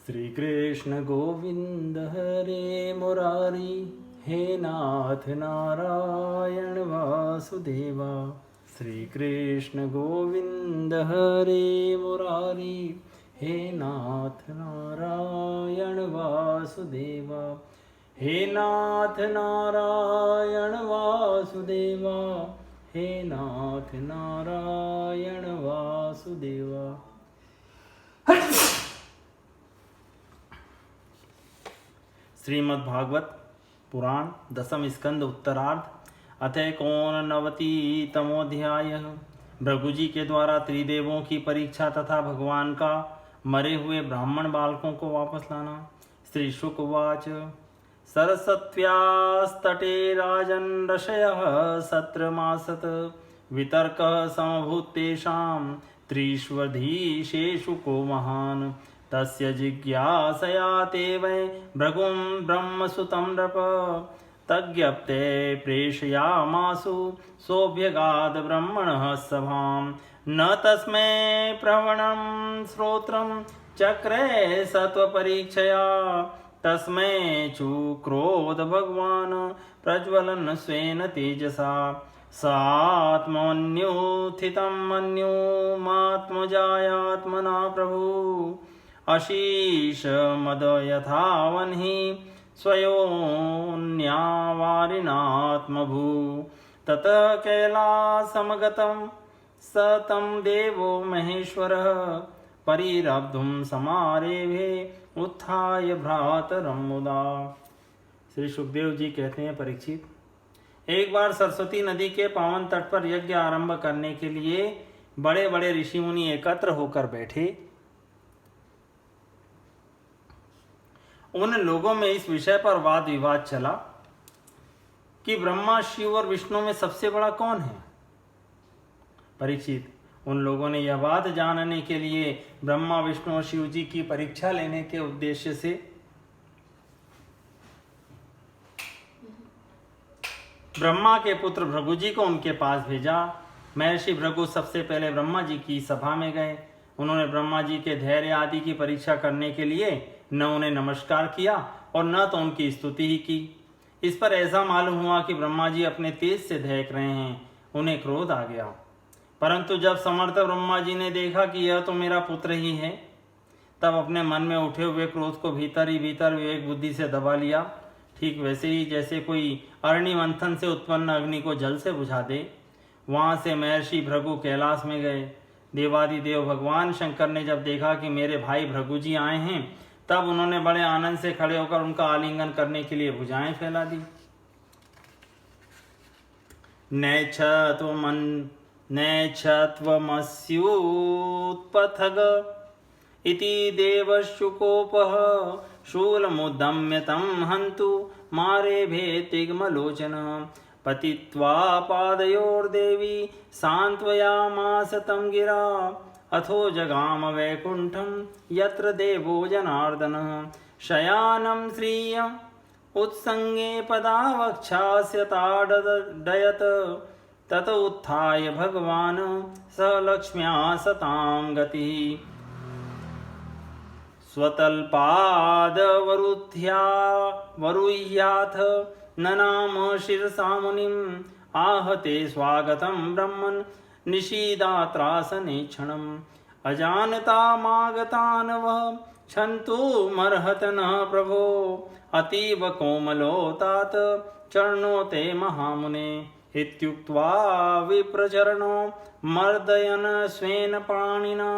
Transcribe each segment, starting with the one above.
श्री कृष्ण गोविंद हरे मुरारी, हे नाथ नारायण वासुदेवा। श्री कृष्ण गोविंद हरे मुरारी, हे नाथ नारायण वासुदेवा। हे नाथ नारायण वासुदेवा, हे नाथ नारायण वासुदेवा। श्रीमद् भागवत पुराण दसम स्कंद उत्तरार्ध अथ एकोननवतितमोऽध्याय। भृगु जी के द्वारा त्रिदेवों की परीक्षा तथा भगवान का मरे हुए ब्राह्मण बालकों को वापस लाना। श्री शुक उवाच सरस्वत्यास्तटे राजन् ऋषयः सत्रमासत वितर्कः समभूतेषां त्रिष्वधीशेषु को महान्। तस्य जिज्ञासया ते वै भृगुं ब्रह्मसुतं नृप तज्ञप्ते प्रेषयामासु सोऽभ्यगाद ब्रह्मणः सभां। न तस्मै प्रवणं श्रोत्रं चक्रे सत्वपरीक्षया तस्मै चुक्रोध भगवान् प्रज्वलन स्वेन तेजसा। सात्मन्युत्थितं मन्युमात्मजायात्मना प्रभु अशीष मद यथा वह्नि स्वयोन्यावारिणात्मभू। ततः कैलासमगतं स तं देवो महेश्वरः परिरब्धुं समारेभे उत्थाय भ्रातरं मुदा। श्री सुखदेव जी कहते हैं, परीक्षित, एक बार सरस्वती नदी के पावन तट पर यज्ञ आरंभ करने के लिए बड़े बड़े ऋषि मुनि एकत्र होकर बैठे। उन लोगों में इस विषय पर वाद विवाद चला कि ब्रह्मा, शिव और विष्णु में सबसे बड़ा कौन है। परीक्षित, उन लोगों ने यह बात जानने के लिए ब्रह्मा, विष्णु और शिव जी की परीक्षा लेने के उद्देश्य से ब्रह्मा के पुत्र भृगु जी को उनके पास भेजा। महर्षि भृगु सबसे पहले ब्रह्मा जी की सभा में गए। उन्होंने ब्रह्मा जी के धैर्य आदि की परीक्षा करने के लिए न उन्हें नमस्कार किया और न तो उनकी स्तुति ही की। इस पर ऐसा मालूम हुआ कि ब्रह्मा जी अपने तेज से दहक रहे हैं। उन्हें क्रोध आ गया, परंतु जब समर्थ ब्रह्मा जी ने देखा कि यह तो मेरा पुत्र ही है, तब अपने मन में उठे हुए क्रोध को भीतर ही भीतर विवेक बुद्धि से दबा लिया। ठीक वैसे ही जैसे कोई अग्नि मंथन से उत्पन्न अग्नि को जल से बुझा दे। वहां से महर्षि भृगु कैलाश में गए। देवादिदेव भगवान शंकर ने जब देखा कि मेरे भाई भृगु जी आए हैं, तब उन्होंने बड़े आनंद से खड़े होकर उनका आलिंगन करने के लिए भुजाएं फैला दी। नैच्छत्वमस्युत्पथग इति देवशुकोपः शूलमुद्यम्य तं हन्तु मारेभे तिग्मलोचन। पतित्वा पादयोर्देवी सान्त्वयामास तं गिरा अथो जगाम वैकुण्ठं यत्र देवो जनार्दनः। शयानं श्रियम् उत्संगे पदावक्षास्यताडयत तत उत्थाय भगवान् स लक्ष्म्या सतां गतिः। स्वतल्पादवरुह्याथ ननाम शिरसा मुनिम् आहते स्वागतं ब्रह्मन् निषीदात्रासने क्षणम्। अजानतामागतान् वः क्षन्तुमर्हत नः प्रभो अतीव कोमलो तात चरणो ते महामुने। इत्युक्त्वा विप्रचरणो मर्दयन् स्वेन पाणिना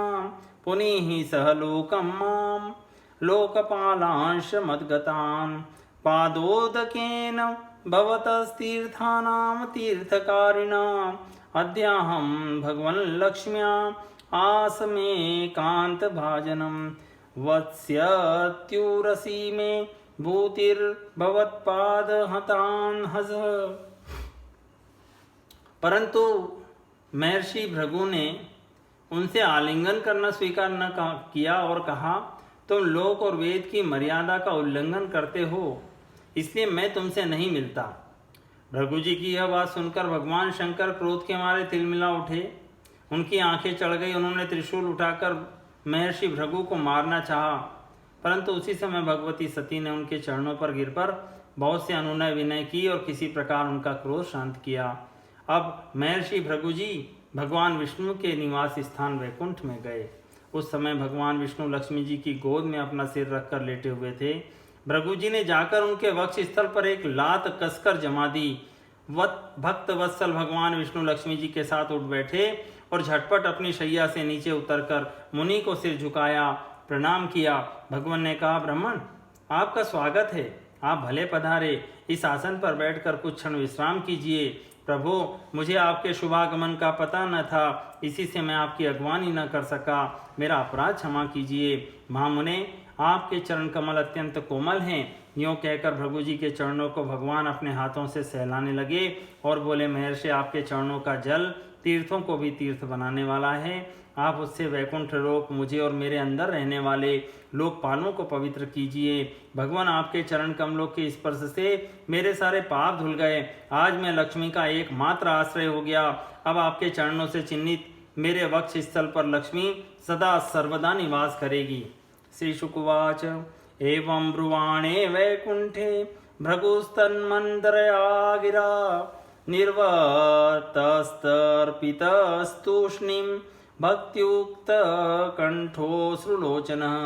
पुनीः सह लोकं मां लोकपालांश मद्गतान्। पादोदकेन भवतस्तीर्थानां तीर्थकारिणाम् अद्याहं भगवन् लक्ष्म्या आसमेकान्तभाजनम्। वत्स्यत्युरसी मे भूतिर्भवत्पादहतान् हस। परंतु महर्षि भृगु ने उनसे आलिंगन करना स्वीकार न किया और कहा, तुम लोक और वेद की मर्यादा का उल्लंघन करते हो, इसलिए मैं तुमसे नहीं मिलता। भृगु जी की यह बात सुनकर भगवान शंकर क्रोध के मारे तिलमिला उठे। उनकी आंखें चढ़ गई। उन्होंने त्रिशूल उठाकर महर्षि भृगु को मारना चाहा, परंतु उसी समय भगवती सती ने उनके चरणों पर गिरकर बहुत से अनुनय विनय की और किसी प्रकार उनका क्रोध शांत किया। अब महर्षि भृगु जी भगवान विष्णु के निवास स्थान वैकुंठ में गए। उस समय भगवान विष्णु लक्ष्मी जी की गोद में अपना सिर रखकर लेटे हुए थे। भृगु जी ने जाकर उनके वक्ष स्थल पर एक लात कसकर जमा दी। भक्त वत्सल भगवान विष्णु लक्ष्मी जी के साथ उठ बैठे और झटपट अपनी शैया से नीचे उतरकर मुनि को सिर झुकाया, प्रणाम किया। भगवान ने कहा, ब्राह्मण, आपका स्वागत है, आप भले पधारे। इस आसन पर बैठकर कुछ क्षण विश्राम कीजिए। प्रभु, मुझे आपके शुभागमन का पता न था, इसी से मैं आपकी अगवानी न कर सका, मेरा अपराध क्षमा कीजिए। महामुने, आपके चरण कमल अत्यंत कोमल हैं। यूँ कहकर भृगु जी के चरणों को भगवान अपने हाथों से सहलाने लगे और बोले, महर्षि, आपके चरणों का जल तीर्थों को भी तीर्थ बनाने वाला है। आप उससे वैकुंठ लोक, मुझे और मेरे अंदर रहने वाले लोकपालों को पवित्र कीजिए। भगवान, आपके चरण कमलों के स्पर्श से मेरे सारे पाप धुल गए। आज मैं लक्ष्मी का एकमात्र आश्रय हो गया। अब आपके चरणों से चिन्हित मेरे वक्ष स्थल पर लक्ष्मी सदा सर्वदा निवास करेगी। श्री शुकवाच, एवं ब्रुवाणे वैकुंठे भृगुस्तन्मन्दरया गिरा निर्वर्तस्तर्पितस्तूष्णीं भक्त्युक्त कंठोऽश्रुलोचनः।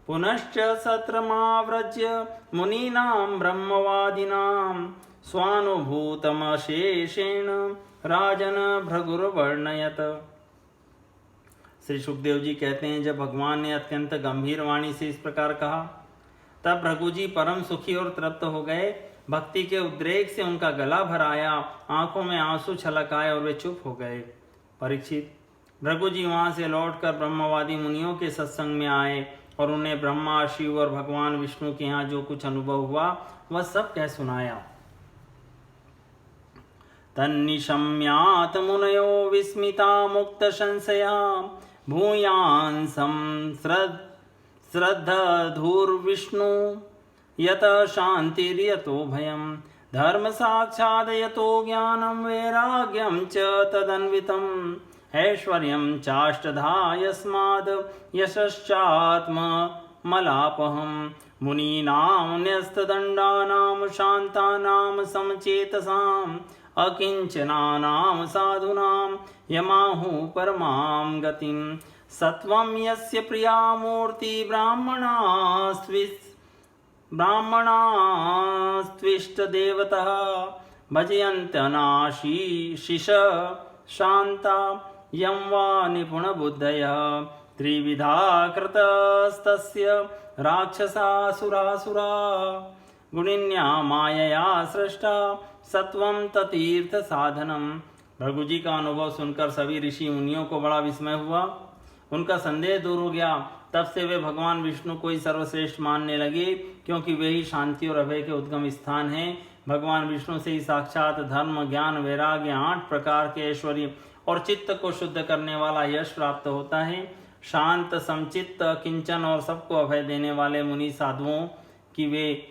पुनश्च सत्रमाव्रज्य मुनीनां ब्रह्मवादिनां स्वानुभूतमशेषेण राजन भृगुर्वर्णयत। श्री सुखदेव जी कहते हैं, जब भगवान ने अत्यंत गंभीर वाणी से इस प्रकार कहा, तब भृगु जी परम सुखी और तृप्त हो गए। भक्ति के उद्रेक से उनका गला भर आया, आंखों में आंसू छलक आए और वे चुप हो गए। परीक्षित, भृगु जी वहां से लौटकर ब्रह्मवादी मुनियों के सत्संग में आए और उन्हें ब्रह्मा, शिव और भगवान विष्णु के यहाँ जो कुछ अनुभव हुआ वह सब कह सुनाया। तन्निशम्यात मुनयो विस्मिता मुक्त संशया भूयांसं श्रद्धधुर्विष्णु यत शांतिर्यतो भयम् धर्म साक्षात् यतो ज्ञानं वैराग्यं च तदन्वितम् ऐश्वर्यं चाष्टधा यस्माद् यशश्चात्ममलापहम् मुनीनां न्यस्तदण्डानां शान्तानां समचेतसाम् अकिञ्चनानां साधूनां यमाहु परमां गतिं सत्वं यस्य प्रिया मूर्ति ब्राह्मणास्त्विष्टदेवतः भजयन्त्यनाशिष शान्ता यं वा निपुणबुद्धयः त्रिविधा कृतस्तस्य राक्षसासुरासुरा गुणिन्या मायया सृष्टा सत्वं ततीर्थ साधनम। भृगु जी का अनुभव सुनकर सभी ऋषि मुनियों को बड़ा विस्मय हुआ। उनका संदेह दूर हो गया। तब से वे भगवान विष्णु को ही सर्वश्रेष्ठ मानने लगे, क्योंकि वे ही शांति और अभय के उद्गम स्थान हैं। भगवान विष्णु से ही साक्षात धर्म, ज्ञान, वैराग्य, 8 प्रकार के ऐश्वर्य और चित्त को शुद्ध करने वाला यश प्राप्त होता है। शांत, समचित्त, किंचन और सबको अभय देने वाले मुनि साधुओं की वे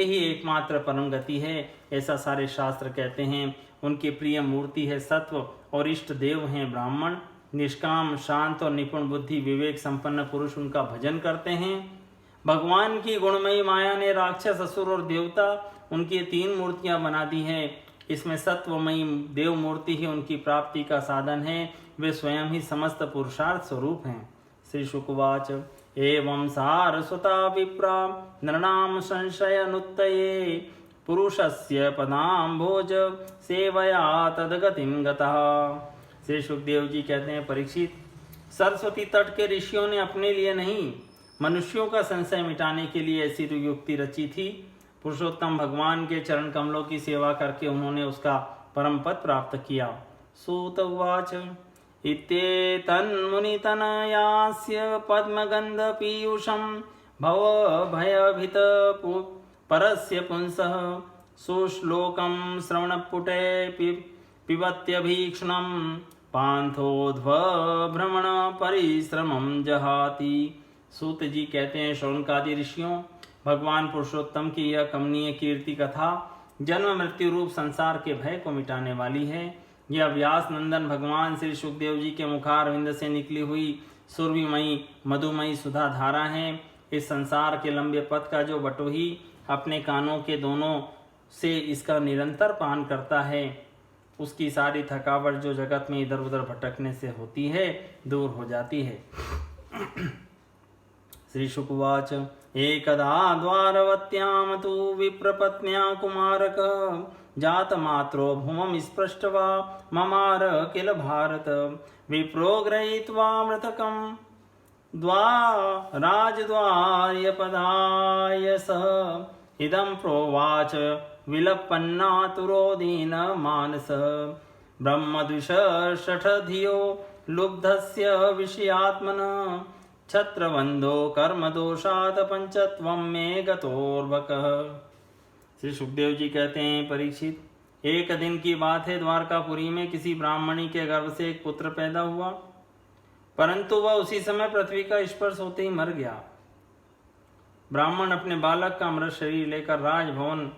ही एकमात्र परम गति है, ऐसा सारे शास्त्र कहते हैं। उनकी प्रिय मूर्ति है सत्व और इष्ट देव हैं ब्राह्मण। निष्काम, शांत और निपुण बुद्धि विवेक संपन्न पुरुष उनका भजन करते हैं। भगवान की गुणमयी माया ने राक्षस, असुर और देवता उनकी 3 मूर्तियां बना दी हैं। इसमें सत्वमयी देव मूर्ति ही उनकी प्राप्ति का साधन है। वे स्वयं ही समस्त पुरुषार्थ स्वरूप हैं। श्री शुकवाच, एवं सारस्वता विप्रा नृणां संशयनुत्तये पुरुषस्य पदाम्भोज सेवया तद्गतिं गतः। श्री सुखदेव जी कहते हैं, परीक्षित, सरस्वती तट के ऋषियों ने अपने लिए नहीं, मनुष्यों का संशय मिटाने के लिए ऐसी युक्ति रची थी। पुरुषोत्तम भगवान के चरण कमलों की सेवा करके उन्होंने उसका परम पद प्राप्त किया। सूत उवाच, इत्येतन्मुनितनयास्य पद्मगंध पीयूषं भव भयभीत परस्य पुंसः सुश्लोकं श्रवणपुटे पिबत्यभीक्षणं पांथोध्वभ्रमण परिश्रमं जहाति। सूत जी कहते हैं, शौनकादि ऋषियों, भगवान पुरुषोत्तम की यह कमनीय कीर्ति कथा जन्म मृत्यु रूप संसार के भय को मिटाने वाली है। यह व्यास नंदन भगवान श्री सुखदेव जी के मुखारविंद से निकली हुई सुरभिमयी मधुमयी सुधा धारा है। इस संसार के लंबे पथ का जो बटोही अपने कानों के दोनों से इसका निरंतर पान करता है, उसकी सारी थकावट जो जगत में इधर उधर भटकने से होती है दूर हो जाती है। श्री शुकवाच एकदा द्वारवत्यां तु विप्रपत्न्या कुमारक जातमात्रो भूमं स्पृष्ट्वा ममार किल भारत विप्रो गृहीत्वा मृतकं राजद्वार्यपदाय स इदं प्रोवाच विलपन्नातुरो दीनमानस ब्रह्मद्विषष्ठधियो लुब्धस्य विषयात्मनः छत्रबंधो कर्मदोषात् पंचत्वं मे गतोर्भकः। श्री सुखदेव जी कहते हैं, परीक्षित, एक दिन की बात है, द्वारकापुरी में किसी ब्राह्मणी के गर्भ से एक पुत्र पैदा हुआ, परंतु वह उसी समय पृथ्वी का स्पर्श होते ही मर गया। ब्राह्मण अपने बालक का मृत शरीर लेकर राजभवन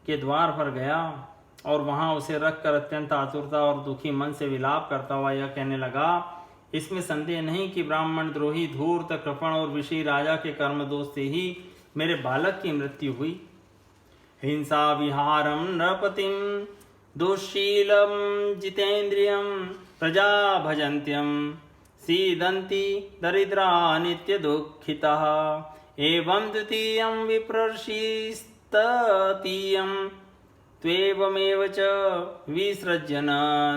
के द्वार पर गया और वहां उसे रखकर अत्यंत आतुरता और दुखी मन से विलाप करता हुआ यह कहने लगा, इसमें संदेह नहीं कि ब्राह्मण द्रोही, धूर्त, कृपण और विषयी राजा के कर्म दोष से ही मेरे बालक की मृत्यु हुई। हिंसा विहारम नृपतिम दुःशीलम जितेन्द्रियम प्रजा भजन्त्यम सीदंती दरिद्रा नित्य दुःखिताः एवं द्वितीयं विप्रर्षिस्ततीयं त्वेवमेव च विसृज्यन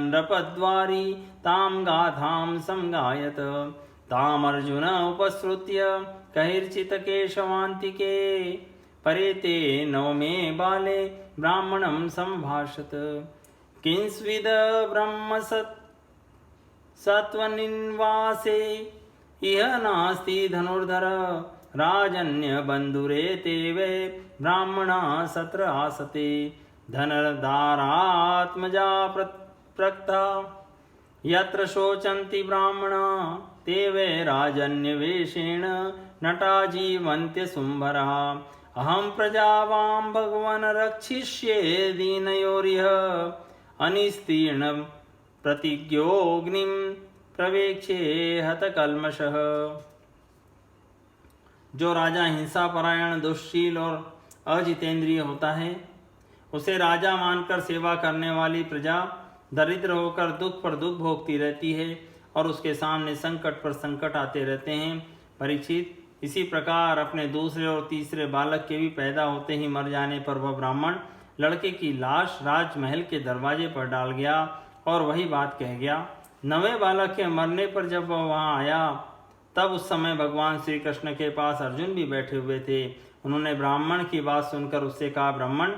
नृपद्वारी तां गाथां संगायत तामर्जुन उपसृत्य कैर्चित् केशवान्तिके परेते नवमे बाले ब्राह्मणं संभाषत किंस्विद ब्रह्म सत्वनिवासे इह नास्ति धनुर्धर राजन्य बंधुरे ते वे ब्राह्मणा सत्र आसते धनदारात्मजा प्रक्ता यत्र शोचन्ति ब्राह्मणा ते वे राजन्यवेषेण नटा जीवन्त्य सुंभरः अहं प्रजावां भगवन् रक्षिष्ये दीनयोरिह अनिस्तीर्ण प्रतिज्ञोऽग्निं प्रवेक्षे हतकल्मषः। जो राजा हिंसा परायण, दुष्शील और अजितेंद्रिय होता है, उसे राजा मानकर सेवा करने वाली प्रजा दरिद्र होकर दुख पर दुख भोगती रहती है और उसके सामने संकट पर संकट आते रहते हैं। परीक्षित, इसी प्रकार अपने दूसरे और तीसरे बालक के भी पैदा होते ही मर जाने पर वह ब्राह्मण लड़के की लाश राजमहल के दरवाजे पर डाल गया और वही बात कह गया। नवे बालक के मरने पर जब वह वहाँ आया, तब उस समय भगवान श्री कृष्ण के पास अर्जुन भी बैठे हुए थे। उन्होंने ब्राह्मण की बात सुनकर उससे कहा, ब्राह्मण,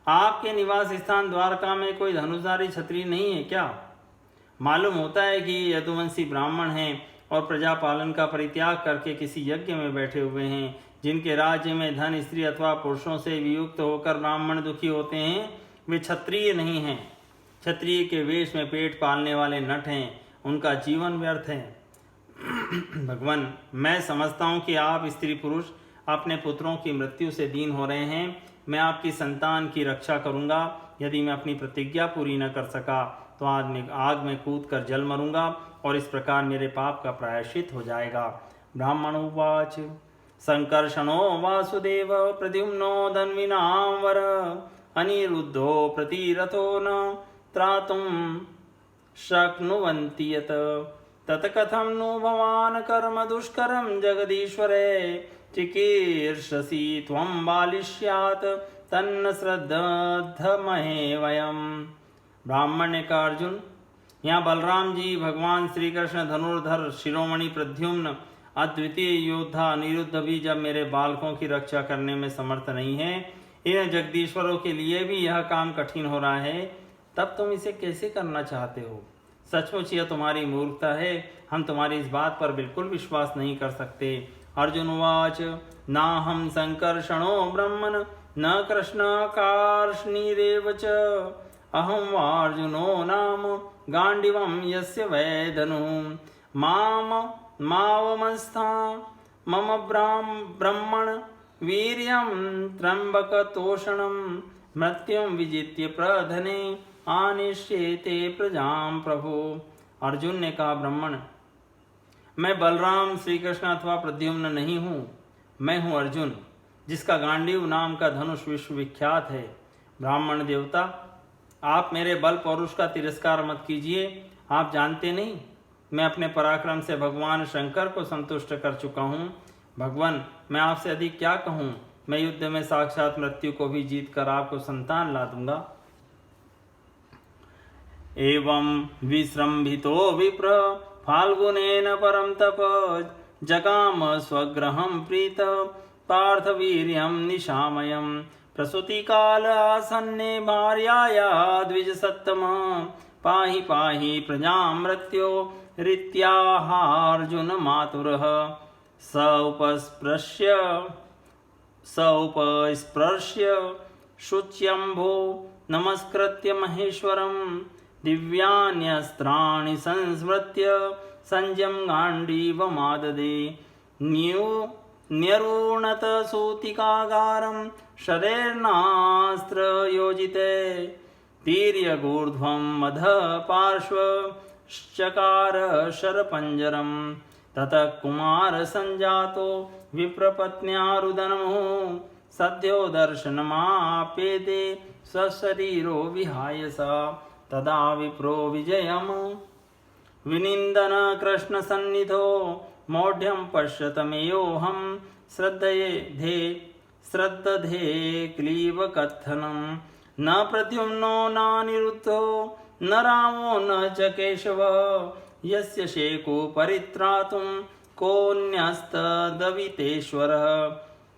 आपके निवास स्थान द्वारका में कोई धनुषधारी क्षत्रिय नहीं है क्या? मालूम होता है कि यदुवंशी ब्राह्मण हैं और प्रजा पालन का परित्याग करके किसी यज्ञ में बैठे हुए हैं। जिनके राज्य में धन, स्त्री अथवा पुरुषों से वियुक्त होकर ब्राह्मण दुखी होते हैं, वे क्षत्रिय नहीं हैं। क्षत्रिय के वेश में पेट पालने वाले नट हैं, उनका जीवन व्यर्थ है। भगवान, मैं समझता हूँ कि आप स्त्री पुरुष अपने पुत्रों की मृत्यु से दीन हो रहे हैं। मैं आपकी संतान की रक्षा करूँगा। यदि मैं अपनी प्रतिज्ञा पूरी न कर सका तो आग में कूद कर जल मरूंगा और इस प्रकार मेरे पाप का प्रायश्चित हो जाएगा। ब्राह्मण उवाच संकर्षणो वासुदेव प्रद्युम्नो धन्विनां वर अनिरुद्धो प्रतिरथो न त्रातुं शक्नुवन्ति यत् तत्कथं नु भवान् कर्म दुष्करं जगदीश्वरे चिकीर्षसि त्वं बालिष्यात् तन्न श्रद्धमहे वयम्। ब्राह्मण ने कहा, अर्जुन, यहाँ बलराम जी भगवान श्री कृष्ण धनुर्धर शिरोमणि प्रद्युम्न अद्वितीय योद्धा अनिरुद्ध भी जब मेरे बालकों की रक्षा करने में समर्थ नहीं है, इन जगदीश्वरों के लिए भी यह काम कठिन हो रहा है, तब तुम इसे कैसे करना चाहते हो? सचमुच यह तुम्हारी मूर्खता है। हम तुम्हारी इस बात पर बिल्कुल विश्वास नहीं कर सकते। अर्जुन उवाच नाहं संकर्षणो ब्रह्मन् न कृष्णकार्ष्णीरेव च अहं वार्जुनो नाम गांडीवं यस्य वै धनुः मावमस्था मम ब्रह्मण वीर्यं त्र्यंबकतोषणं मृत्युं विजित्य प्रधने आनिष्येते प्रजां प्रभु। अर्जुन ने कहा, ब्राह्मण, मैं बलराम, श्री कृष्ण अथवा प्रद्युम्न नहीं हूँ। मैं हूँ अर्जुन, जिसका गांडीव नाम का धनुष विश्वविख्यात है। ब्राह्मण देवता, आप मेरे बल पौरुष का तिरस्कार मत कीजिए। आप जानते नहीं, मैं अपने पराक्रम से भगवान शंकर को संतुष्ट कर चुका हूँ। भगवान, मैं आपसे अधिक क्या कहूँ। मैं युद्ध में साक्षात मृत्यु को भी जीत कर आपको संतान ला दूंगा। एवं विश्रम्भितो विप्र फाल्गुनेन परम तप जगाम स्वग्रहं प्रीत पार्थ वीर्यं निशामयम् प्रसूति काल आसन्ने भार्याया द्विजसत्तम पाहि पाहि प्रजां मृत्यो रीत्याहार्जुन मातुरः सौपस्पृश्य शुच्यम्भो नमस्कृत्य महेश्वरं दिव्यान्यस्त्राणि संस्मृत्य संजम गाण्डीवमाददे न्यरूणत सूतिकागारं शरैर्नास्त्रयोजिते तीर्यगूर्ध्वं मध पार्श्वश्चकार शरपञ्जरं ततः कुमार संजातो विप्रपत्न्यारुदनमो सद्यो दर्शनमाप्येते स्वशरीरो विहाय सा तदा विप्रो विजयम् विनिन्दन कृष्ण सन्निधो मौढ्यं पश्यतमेयोऽहं श्रद्धधे क्लीबकथनं न प्रद्युम्नो नानिरुद्धो न रामो न च केशवः यस्य शेको परित्रातुं कोऽन्यस्तदवितेश्वरः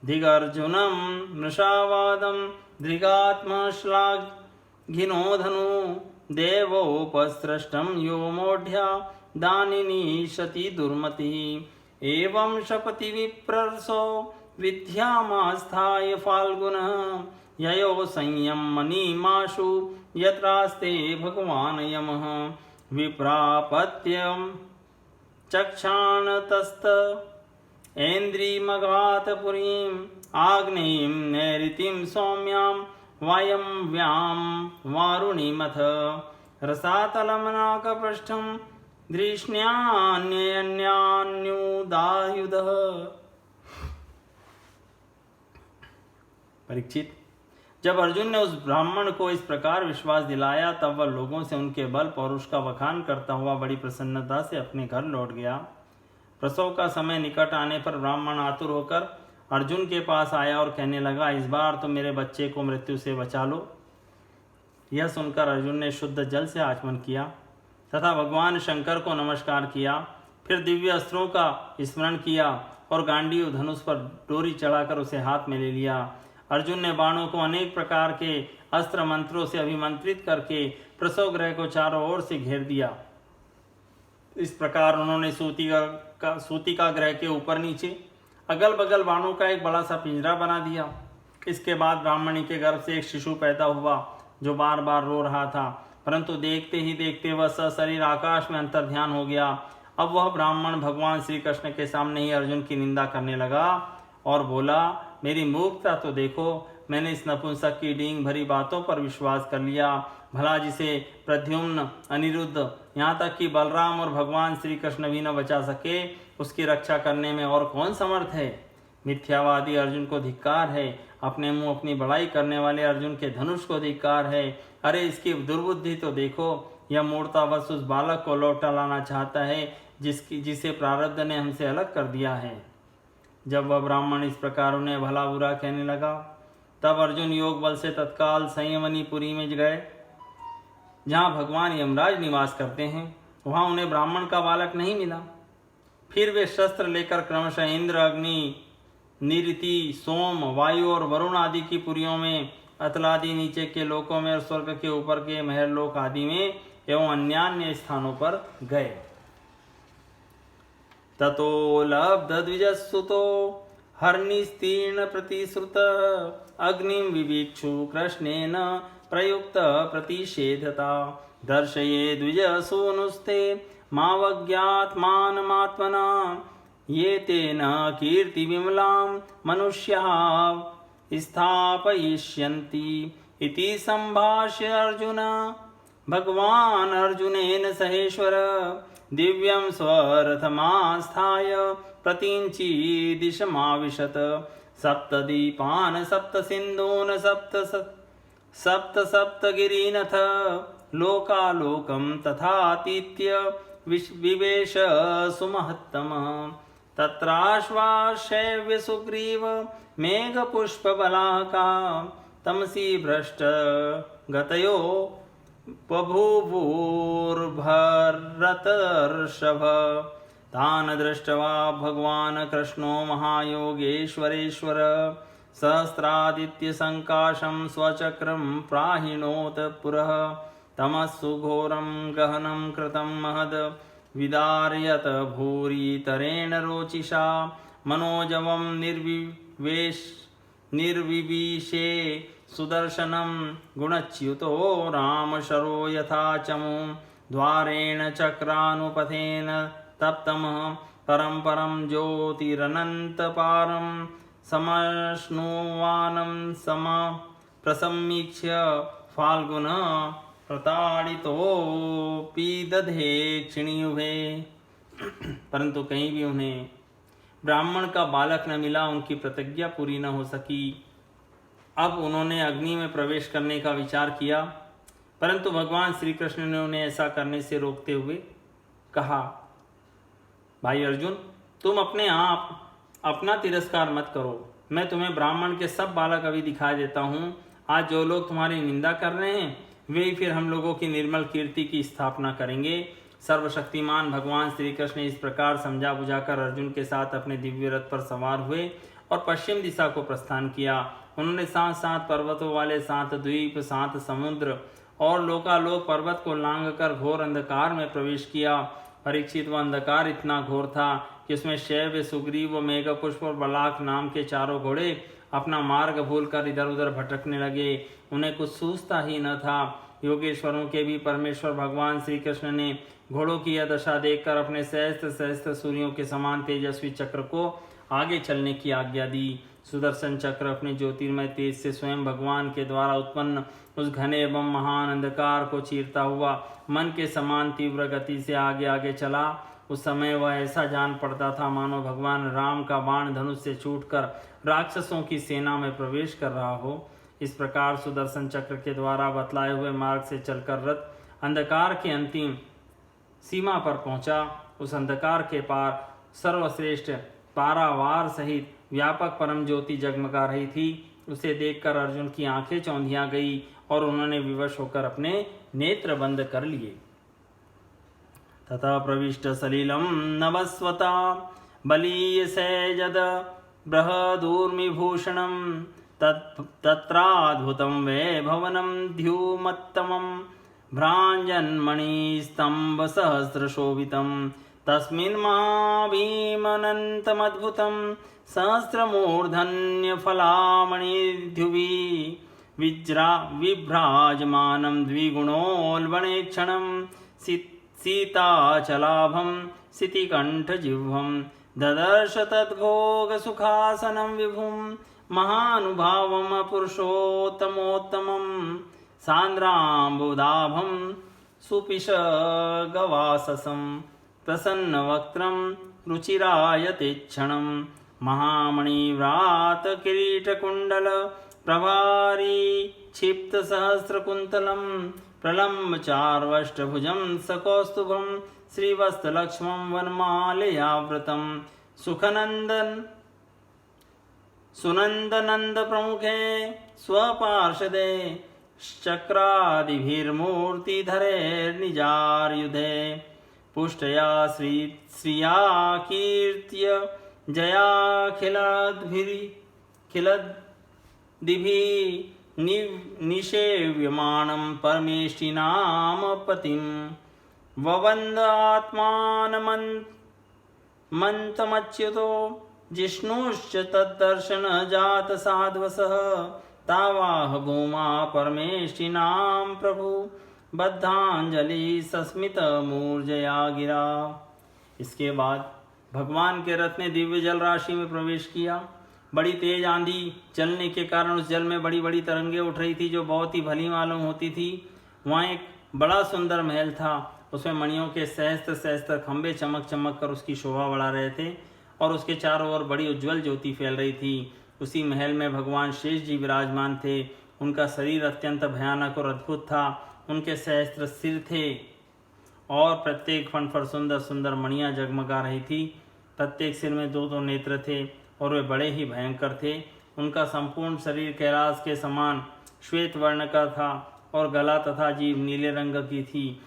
दिगर्जुनं मृषावादं दृगात्मश्लाघिनो धनु देवोपस्रष्टं यो मोढ्या दानिनी शति दुर्मतिः एवं शपति विप्रर्षो विद्यामास्थाय फाल्गुनः ययो संयम मणिमाशु यत्रास्ते भगवान् यमः विप्रापत्यं चक्षाणतस्त ऐन्द्रिमगातपुरीम् आग्नेयीं नैऋतिं सौम्यां वायं व्यां वारुणीमथ रसातलमनाकपृष्ठं धृष्ण्यान्यन्यान्युदायुधः। परीक्षित, जब अर्जुन ने उस ब्राह्मण को इस प्रकार विश्वास दिलाया, तब वह लोगों से उनके बल पौरुष का बखान करता हुआ बड़ी प्रसन्नता से अपने घर लौट गया। प्रसव का समय निकट आने पर ब्राह्मण आतुर होकर अर्जुन के पास आया और कहने लगा, इस बार तो मेरे बच्चे को मृत्यु से बचा लो। यह सुनकर अर्जुन ने शुद्ध जल से आचमन किया तथा भगवान शंकर को नमस्कार किया। फिर दिव्य अस्त्रों का स्मरण किया और गांडीव धनुष पर डोरी चढ़ाकर उसे हाथ में ले लिया। अर्जुन ने बाणों को अनेक प्रकार के अस्त्र मंत्रों से अभिमंत्रित करके प्रसव गृह को चारों ओर से घेर दिया। इस प्रकार उन्होंने सूतिका ग्रह के ऊपर नीचे अगल बगल बाणों का एक बड़ा सा पिंजरा बना दिया। इसके बाद ब्राह्मणी के गर्भ से एक शिशु पैदा हुआ जो बार बार रो रहा था, परंतु देखते ही देखते वह सशरीर आकाश में अंतर्ध्यान हो गया। अब वह ब्राह्मण भगवान श्री कृष्ण के सामने ही अर्जुन की निंदा करने लगा और बोला, मेरी मूर्खता तो देखो, मैंने इस नपुंसक की डींग भरी बातों पर विश्वास कर लिया। भला जिसे प्रद्युम्न, अनिरुद्ध, यहाँ तक कि बलराम और भगवान श्री कृष्ण भी न बचा सके, उसकी रक्षा करने में और कौन समर्थ है। मिथ्यावादी अर्जुन को धिक्कार है। अपने मुंह अपनी बड़ाई करने वाले अर्जुन के धनुष को धिक्कार है। अरे इसकी दुर्बुद्धि तो देखो, यह मूर्तावश उस बालक को लौटा लाना चाहता है जिसे प्रारब्ध ने हमसे अलग कर दिया है। जब वह ब्राह्मण इस प्रकार उन्हें भला बुरा कहने लगा, तब अर्जुन योग बल से तत्काल संयमनीपुरी में गए, जहाँ भगवान यमराज निवास करते हैं। वहाँ उन्हें ब्राह्मण का बालक नहीं मिला। फिर वे शस्त्र लेकर क्रमशः इंद्र, अग्नि, निरति, सोम, वायु और वरुण आदि की पुरियों में, अतलादि नीचे के लोकों में और स्वर्ग के ऊपर के महरलोक आदि में एवं अन्यान्य स्थानों पर गए। ततो लब्ध द्विजसुतो हर्निस्तीर्ण प्रतिश्रुत अग्निं विवीक्षु कृष्णेन प्रयुक्त प्रतिषेधता दर्शये द्विजसूनुस्ते मावज्ञात्मानमात्मना ये तेन कीर्ति विमलां मनुष्याः स्थापयिष्यन्ति इति संभाष्य अर्जुन। भगवान् अर्जुनेन सहेश्वर दिव्यं स्वरथमास्थाय प्रतींची दिशमाविशत सप्तदीपान् सप्तसिन्धून् सप्तगिरीनथ लोकालोकं तथातीत्य विवेश सुमहत्तमः तत्राश्वाशैव्य सुग्रीव मेघपुष्पबलाका तमसी भ्रष्ट गतयो बभूवुर्भरतर्षभ तान् दृष्ट्वा भगवान् कृष्णो महायोगेश्वरेश्वर सहस्रादित्य संकाशं स्वचक्रं प्राहिणोत पुरः तमस्सु घोरं गहनं कृतं महद विदार्यत भूरितरेण रोचिषा मनोजवं निर्विवेशे सुदर्शनं गुणच्युतो रामशरो यथा चमु द्वारेण चक्रानुपथेन तप्तमः परं ज्योतिरनन्तपारं समश्नुवानं प्रसमीक्ष्य फाल्गुन प्रताड़ितोऽपि दधे क्षिणियुभे। परंतु कहीं भी उन्हें ब्राह्मण का बालक न मिला, उनकी प्रतिज्ञा पूरी न हो सकी। अब उन्होंने अग्नि में प्रवेश करने का विचार किया, परंतु भगवान श्री कृष्ण ने उन्हें ऐसा करने से रोकते हुए कहा, भाई अर्जुन, तुम अपने आप अपना तिरस्कार मत करो। मैं तुम्हें ब्राह्मण के सब बालक अभी दिखाई देता हूँ। आज जो लोग तुम्हारी निंदा कर रहे हैं वे ही फिर हम लोगों की निर्मल कीर्ति की स्थापना करेंगे। सर्वशक्तिमान भगवान श्री कृष्ण इस प्रकार समझा बुझाकर अर्जुन के साथ अपने दिव्य रथ पर सवार हुए और पश्चिम दिशा को प्रस्थान किया। उन्होंने 7 पर्वतों वाले 7 द्वीप, 7 समुद्र और लोकालोक पर्वत को लांघ कर घोर अंधकार में प्रवेश किया। परीक्षित वह अंधकार इतना घोर था कि उसमें शैव्य, सुग्रीव, मेघपुष्प और बलाक नाम के चारों घोड़े अपना मार्ग भूलकर इधर उधर भटकने लगे। उन्हें कुछ सूझता ही न था। योगेश्वरों के भी परमेश्वर भगवान श्री कृष्ण ने घोड़ों की यह दशा देखकर अपने सहस्त्र सूर्यों के समान तेजस्वी चक्र को आगे चलने की आज्ञा दी। सुदर्शन चक्र अपने ज्योतिर्मय तेज से स्वयं भगवान के द्वारा उत्पन्न उस घने एवं महान अंधकार को चीरता हुआ मन के समान तीव्र गति से आगे आगे चला। उस समय वह ऐसा जान पड़ता था मानो भगवान राम का बाण धनुष से छूटकर राक्षसों की सेना में प्रवेश कर रहा हो। इस प्रकार सुदर्शन चक्र के द्वारा बतलाए हुए मार्ग से चलकर रथ अंधकार के अंतिम सीमा पर पहुंचा। उस अंधकार के पार सर्वश्रेष्ठ पारावार सहित व्यापक परम ज्योति जगमगा रही थी। उसे देखकर अर्जुन की आंखें चौंधिया गई और उन्होंने विवश होकर अपने नेत्र बंद कर लिए। तथा प्रविष्ट सलिलम नवस्वता बलीय सैजद बृहदूर्मिभूषणं तत्राद्भुतं वैभवनं द्युमत्तमं भ्राञ्जन्मणिस्तम्भसहस्रशोभितं तस्मिन् महाभीमनन्तमद्भुतं सहस्रमूर्धन्यफलामणिद्युवि विभ्राजमानं द्विगुणोल्बणेक्षणं सीताचलाभं सितिकण्ठजिह्वं ददर्श तद्भोगसुखासनं विभुं महानुभावं पुरुषोत्तमोत्तमं सान्द्राम्बुदाभं सुपिशगवाससं प्रसन्नवक्त्रं रुचिरायतेक्षणं महामणिव्रातकिरीटकुण्डल प्रभारी क्षिप्तसहस्रकुन्तलं प्रलम्बचार्वष्टभुजं सकौस्तुभं श्रीवत्सलक्ष्मं वनमालयावृतं सुनन्दनन्दप्रमुखे स्वपार्षदे चक्रादिभिर्मूर्तिधरेर्निजार्युधे पुष्टया श्रिया कीर्त्य जयाखिलद्भिः निषेव्यमानं परमेष्टिनाम पतिं ववन्दात्मानमन्तमच्युतो जिष्णुश्च तद्दर्शन जात साध्वसः तावाह भूमा परमेष्टिनां प्रभु बद्धांजलि सस्मित मूर्जया गिरा। इसके बाद भगवान के रथ ने दिव्य जल राशि में प्रवेश किया। बड़ी तेज आंधी चलने के कारण उस जल में बड़ी बड़ी तरंगें उठ रही थी जो बहुत ही भली मालूम होती थी। वहाँ एक बड़ा सुंदर महल था। उसमें मणियों के सहस्त्र खंभे चमक चमक कर उसकी शोभा बढ़ा रहे थे। और उसके चारों ओर बड़ी उज्ज्वल ज्योति फैल रही थी। उसी महल में भगवान शेष जी विराजमान थे। उनका शरीर अत्यंत भयानक और अद्भुत था। उनके सहस्त्र सिर थे और प्रत्येक फण पर सुंदर सुंदर मणियाँ जगमगा रही थी। प्रत्येक सिर में 2-2 नेत्र थे और वे बड़े ही भयंकर थे। उनका संपूर्ण शरीर कैलाश के समान श्वेत वर्ण का था और गला तथा जीभ नीले रंग की थी।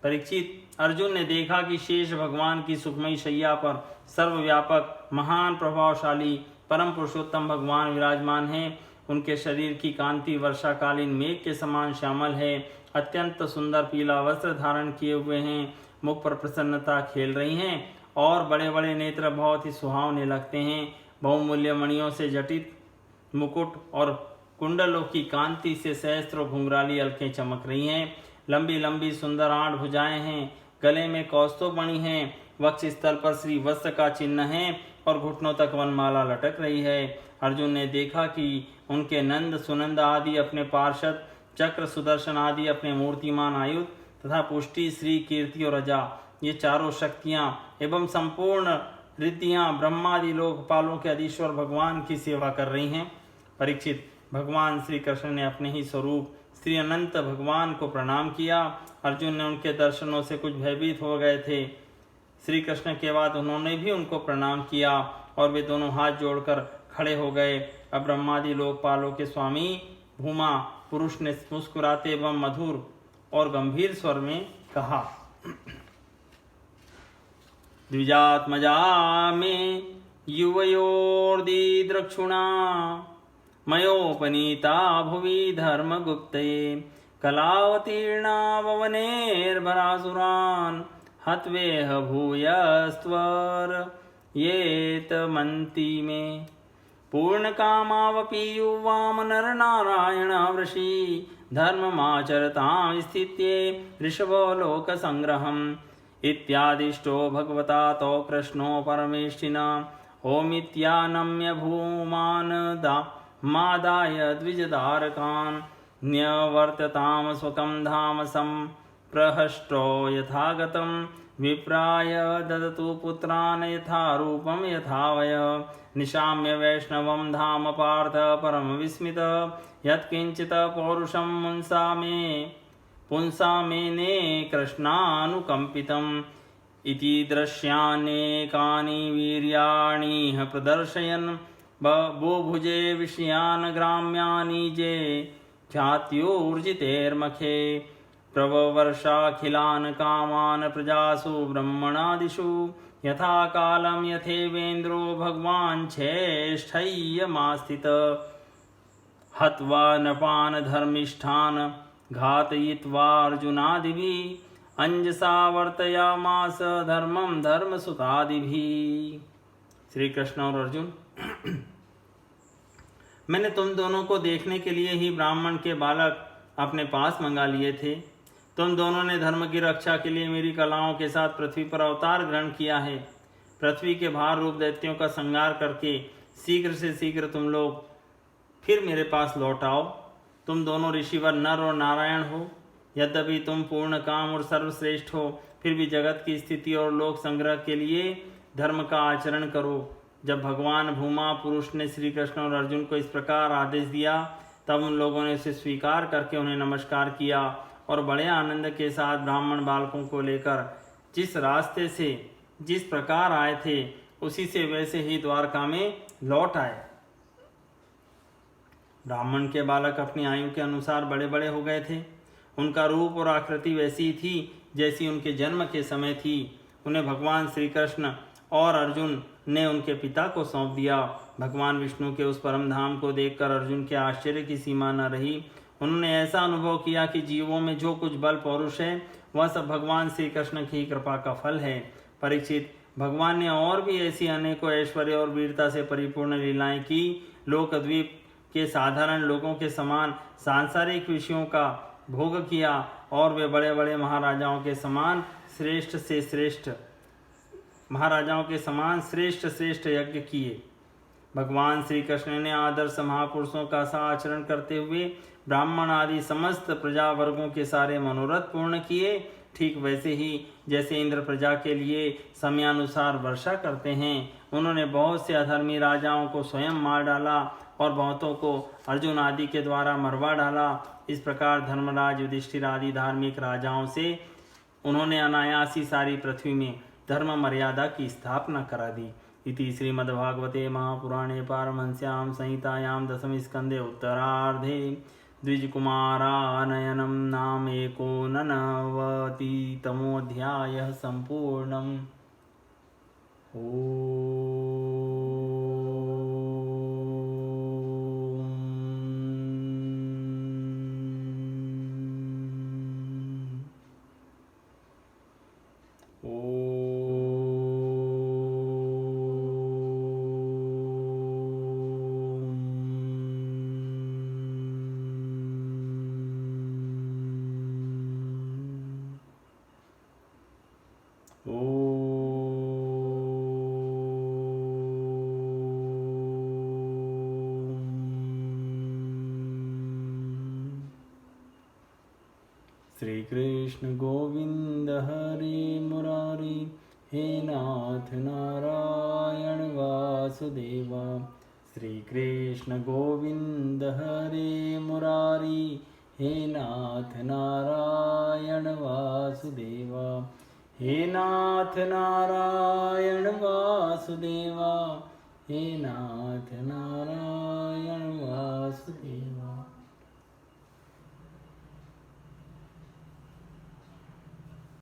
परीक्षित अर्जुन ने देखा कि शेष भगवान की सुखमयी शैया पर सर्वव्यापक महान प्रभावशाली परम पुरुषोत्तम भगवान विराजमान हैं। उनके शरीर की कांति वर्षाकालीन मेघ के समान श्यामल है। अत्यंत सुंदर पीला वस्त्र धारण किए हुए हैं। मुख पर प्रसन्नता खेल रही हैं और बड़े बड़े नेत्र बहुत ही सुहावने लगते हैं। बहुमूल्य मणियों से जटित मुकुट और कुंडलों की कांति से सहस्त्रों घुंघराली अलकें चमक रही हैं। लंबी लंबी सुंदर 8 भुजाएं हैं। गले में कौस्तुभ मणि हैं। वक्ष स्थल पर श्री वस्त्र का चिन्ह है और घुटनों तक वनमाला लटक रही है। अर्जुन ने देखा कि उनके नंद सुनंद आदि अपने पार्षद, चक्र सुदर्शन आदि अपने मूर्तिमान आयुध तथा पुष्टि श्री कीर्ति और अजा ये चारों शक्तियां एवं संपूर्ण रिद्धियां ब्रह्मादि लोकपालों के अधीश्वर भगवान की सेवा कर रही हैं। परीक्षित, भगवान श्री कृष्ण ने अपने ही स्वरूप श्री अनंत भगवान को प्रणाम किया। अर्जुन ने उनके दर्शनों से कुछ भयभीत हो गए थे। श्री कृष्ण के बाद उन्होंने भी उनको प्रणाम किया और वे दोनों हाथ जोड़कर खड़े हो गए। अब ब्रह्मादि लोकपालों के स्वामी भूमा पुरुष ने मुस्कुराते एवं मधुर और गंभीर स्वर में कहा, द्विजात्मजा में युवयोर्दिद्रक्षुणा मयोपनीता भुवि धर्मगुप्ते कलावतीर्णा ववनेर्भरासुरान् हत्वेह भूयस्त्वर येतमन्ति मे पूर्णकामावपि युवाम नरनारायण वृषि धर्ममाचरतां स्थित्ये ऋषभो लोकसंग्रहम् इत्यादिष्टो भगवता तो कृष्णो परमेष्ठिना ओमित्यानम्य भूमान मादाय द्विजदारकान् न्यवर्तताम स्वकं धाम संप्रहष्टो यथागतं विप्राय ददतु पुत्रान् यथा रूपं यथा वय निशाम्य वैष्णवं धाम पार्थ परम विस्मित यत्किंचित् पौरुषं पुंसा मेने कृष्णानुकंपितम् इति दृश्यानेकानि वीर्याणि प्रदर्शयन् बुभुजे विषयान् ग्राम्यानि जे ख्यात्योर्जितेर्मखे प्रववर्षाखिलान् कामान् प्रजासु ब्रह्मणादिषु यथा कालं यथेवेन्द्रो भगवान् चेष्टय्यमास्थित हत्वा नपान् धर्मिष्ठान् घातयित्वा अर्जुनादिभिः अंजसा वर्तयामास धर्मं धर्मसुतादिभिः। श्री कृष्ण और अर्जुन, मैंने तुम दोनों को देखने के लिए ही ब्राह्मण के बालक अपने पास मंगा लिए थे। तुम दोनों ने धर्म की रक्षा के लिए मेरी कलाओं के साथ पृथ्वी पर अवतार ग्रहण किया है। पृथ्वी के भार रूप दैत्यों का संहार करके शीघ्र से शीघ्र तुम लोग फिर मेरे पास लौट आओ। तुम दोनों ऋषिवर नर और नारायण हो। यद्यपि तुम पूर्ण काम और सर्वश्रेष्ठ हो, फिर भी जगत की स्थिति और लोक संग्रह के लिए धर्म का आचरण करो। जब भगवान भूमा पुरुष ने श्री कृष्ण और अर्जुन को इस प्रकार आदेश दिया, तब उन लोगों ने उसे स्वीकार करके उन्हें नमस्कार किया और बड़े आनंद के साथ ब्राह्मण बालकों को लेकर जिस रास्ते से जिस प्रकार आए थे, उसी से वैसे ही द्वारका में लौट आए। ब्राह्मण के बालक अपनी आयु के अनुसार बड़े बड़े हो गए थे। उनका रूप और आकृति वैसी थी जैसी उनके जन्म के समय थी। उन्हें भगवान श्री कृष्ण और अर्जुन ने उनके पिता को सौंप दिया। भगवान विष्णु के उस परम धाम को देखकर अर्जुन के आश्चर्य की सीमा न रही। उन्होंने ऐसा अनुभव किया कि जीवों में जो कुछ बल पौरुष है, वह सब भगवान श्री कृष्ण की कृपा का फल है। परीक्षित, भगवान ने और भी ऐसी अनेकों ऐश्वर्य और वीरता से परिपूर्ण लीलाएं की। लोकद्वीप के साधारण लोगों के समान सांसारिक विषयों का भोग किया और वे बड़े बड़े महाराजाओं के समान श्रेष्ठ श्रेष्ठ यज्ञ किए। भगवान श्री कृष्ण ने आदर्श महापुरुषों का सा आचरण करते हुए ब्राह्मण आदि समस्त प्रजा वर्गों के सारे मनोरथ पूर्ण किए। ठीक वैसे ही जैसे इंद्र प्रजा के लिए समयानुसार वर्षा करते हैं, उन्होंने बहुत से अधर्मी राजाओं को स्वयं मार डाला और बहुतों को अर्जुन आदि के द्वारा मरवा डाला। इस प्रकार धर्मराज युधिष्ठिर आदि धार्मिक राजाओं से उन्होंने अनायास ही सारी पृथ्वी में धर्म मर्यादा की स्थापना करा दी। इति श्रीमद्भागवते महापुराणे पारमहंस्यां संहितायां दशम स्कंदे उत्तरार्धे द्विजकुमारानयनं नाम एकोननवतितमोऽध्यायः सम्पूर्णम्। श्री कृष्ण गोविंद हरे मुरारी, हे नाथ नारायण वासुदेवा। श्री कृष्ण गोविंद हरे मुरारी, हे नाथ नारायण वासुदेवा। हे नाथ नारायण वासुदेवा, हे नाथ नारायण वासुदेवा।